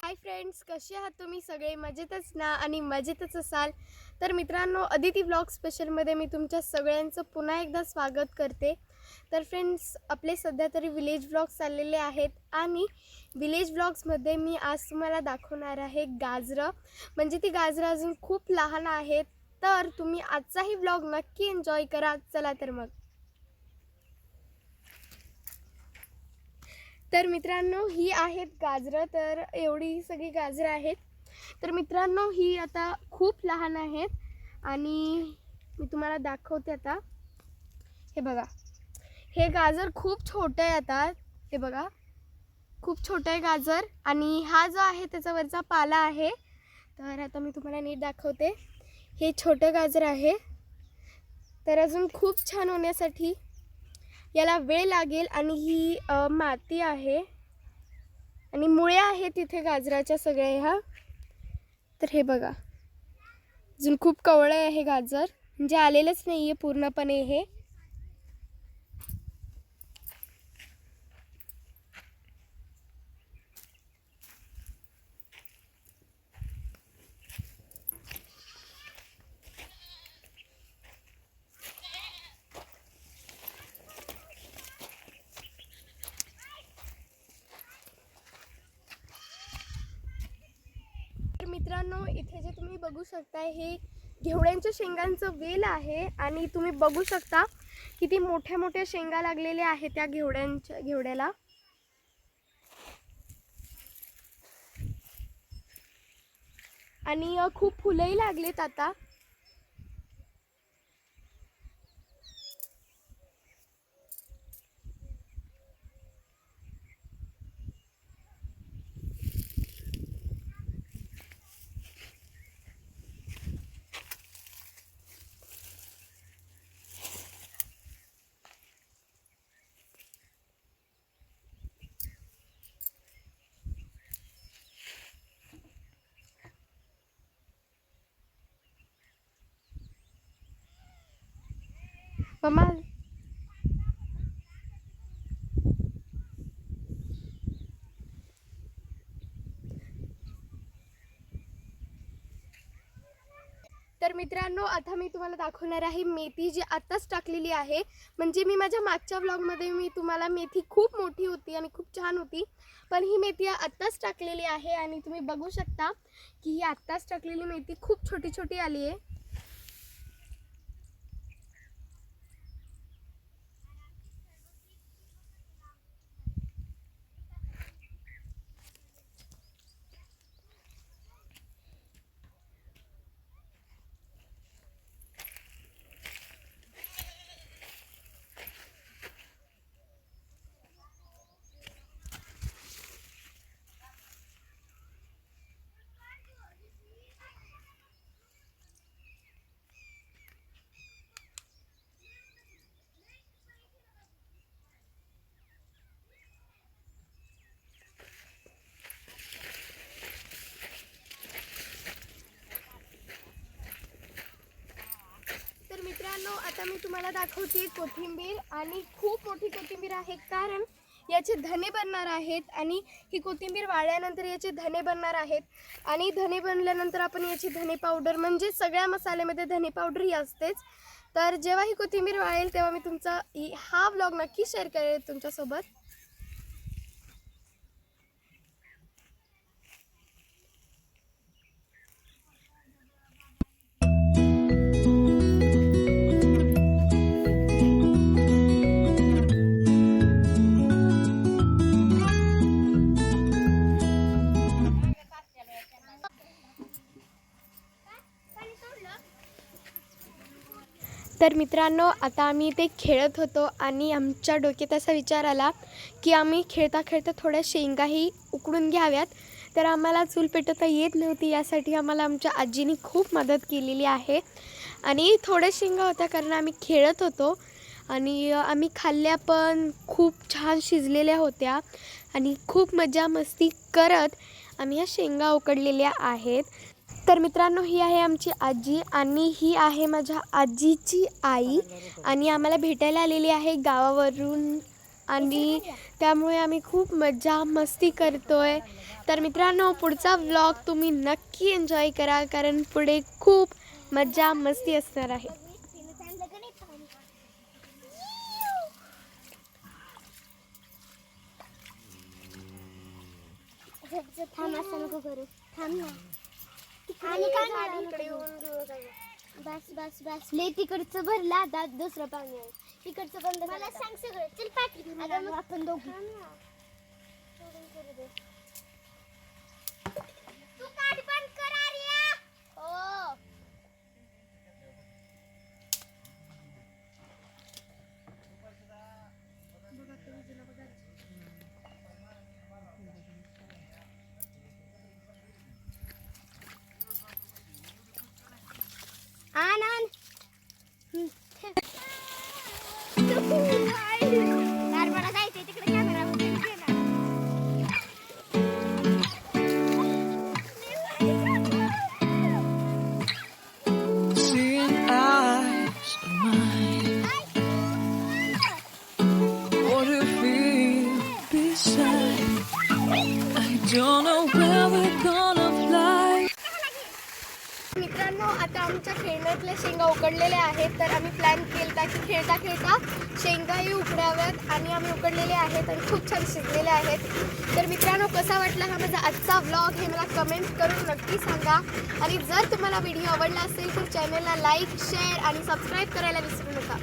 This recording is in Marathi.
हाय फ्रेंड्स, कसे आहात तुम्ही सगळे? मजेतच ना? आणि मजेतच असाल तर मित्रांनो, अदिती व्लॉग स्पेशलमध्ये मी तुमच्या सगळ्यांचं पुन्हा एकदा स्वागत करते. तर फ्रेंड्स, आपले सध्या तरी विलेज व्लॉग्स चाललेले आहेत आणि विलेज व्लॉग्समध्ये मी आज तुम्हाला दाखवणार आहे गाजरं. म्हणजे ती गाजरं अजून खूप लहान आहेत. तर तुम्ही आजचाही व्लॉग नक्की एन्जॉय करा. चला तर मग. तर मित्रांनो, ही आहेत गाजरं. तर एवढी सगळी गाजरं आहेत. तर मित्रांनो, ही आता खूप लहान आहेत आणि मी तुम्हाला दाखवते आता. हे बघा, हे गाजर खूप छोटं आहे आता. हे बघा, खूप छोटं आहे गाजर आणि हा जो आहे त्याचा वरचा पाला आहे. तर आता मी तुम्हाला नीट दाखवते. हे छोटं गाजर आहे. तर अजून खूप छान होण्यासाठी याला वेळ लागेल आणि ही माती आहे आणि मुळे आहेत तिथे गाजराच्या सगळ्या ह्या. तर हे बघा, अजून खूप कवळं आहे हे गाजर, म्हणजे आलेलंच नाही आहे पूर्णपणे हे. तर मित्रांनो, इथे जे तुम्ही बघू शकताय हे घेवड्यांच्या शेंगांचं वेल आहे आणि तुम्ही बघू शकता किती मोठ्या मोठ्या शेंगा लागलेल्या आहेत त्या घेवड्याला. आणि खूप फुलंही लागलेत आता. मम्मा, तर मित्रांनो, आता मी तुम्हाला दाखवणार आहे मेथी जी आत्ताच टाकलेली आहे. म्हणजे मी माझ्या मागच्या व्लॉगमध्ये मी तुम्हाला मेथी खूप मोठी होती आणि खूप छान होती, पण ही मेथी आत्ताच टाकलेली आहे आणि तुम्ही बघू शकता की ही आत्ताच टाकलेली मेथी खूप छोटी छोटी आली आहे. तर मित्रांनो, आता मी तुम्हाला दाखवते कोथिंबीर आणि खूप मोठी कोथिंबीर आहे, कारण याचे धने बनणार आहेत आणि ही कोथिंबीर वाळल्यानंतर याचे धने बनणार आहेत. आणि धने बनल्यानंतर आपण याची धने पावडर, म्हणजे सगळ्या मसाल्यामध्ये धने पावडर ही असतेच. तर जेव्हा ही कोथिंबीर वाळेल तेव्हा मी तुमचा हा व्लॉग नक्की शेअर करेल तुमच्यासोबत. तर मित्रांनो, आता आम्ही ते खेळत होतो आणि आमच्या डोक्यात असा विचार आला की आम्ही खेळता खेळता थोड्या शेंगाही उकडून घ्याव्यात. तर आम्हाला चूल पेटवता येत नव्हती, यासाठी आम्हाला आमच्या आजीने खूप मदत केलेली आहे. आणि थोड्या शेंगा होत्या कारण आम्ही खेळत होतो आणि आम्ही खाल्ल्या पण खूप छान शिजलेल्या होत्या आणि खूप मजा मस्ती करत आम्ही या शेंगा उकडलेल्या आहेत. तर मित्रांनो, ही आहे आमची आजी आणि ही आहे माझ्या आजीची आई आणि आम्हाला भेटायला आलेली आहे गावावरून. आणि त्यामुळे आम्ही खूप मजा मस्ती करतोय. तर मित्रांनो, पुढचा व्लॉग तुम्ही नक्की एन्जॉय करा, कारण पुढे खूप मजा मस्ती असणार आहे. बस बस बस लय तिकडचं भरलं आता दुसरं पाणी आहे. तिकडचं बंद मला सांग सगळं. चल पाठी आपण दोघी तू गाडी बंद कर आर्या. हो आण आण. गारबाला जायचंय तिकडे camera Seeing eyes of mine, what it feel beside. I don't know where we're gonna fly. मित्रांनो, आता आमच्या खेळण्यातल्या शेंगा उकडलेल्या आहेत. तर आम्ही प्लॅन केला की खेळता खेळता शेंगाही उकडाव्यात, आणि आम्ही उकडलेले आहेत आणि खूप छान शिजलेले आहेत. तर मित्रांनो, कसा वाटला हा माझा आजचा व्लॉग हे मला कमेंट करून नक्की सांगा. आणि जर तुम्हाला व्हिडिओ आवडला असेल तर चॅनलला लाईक, शेअर आणि सबस्क्राईब करायला विसरू नका.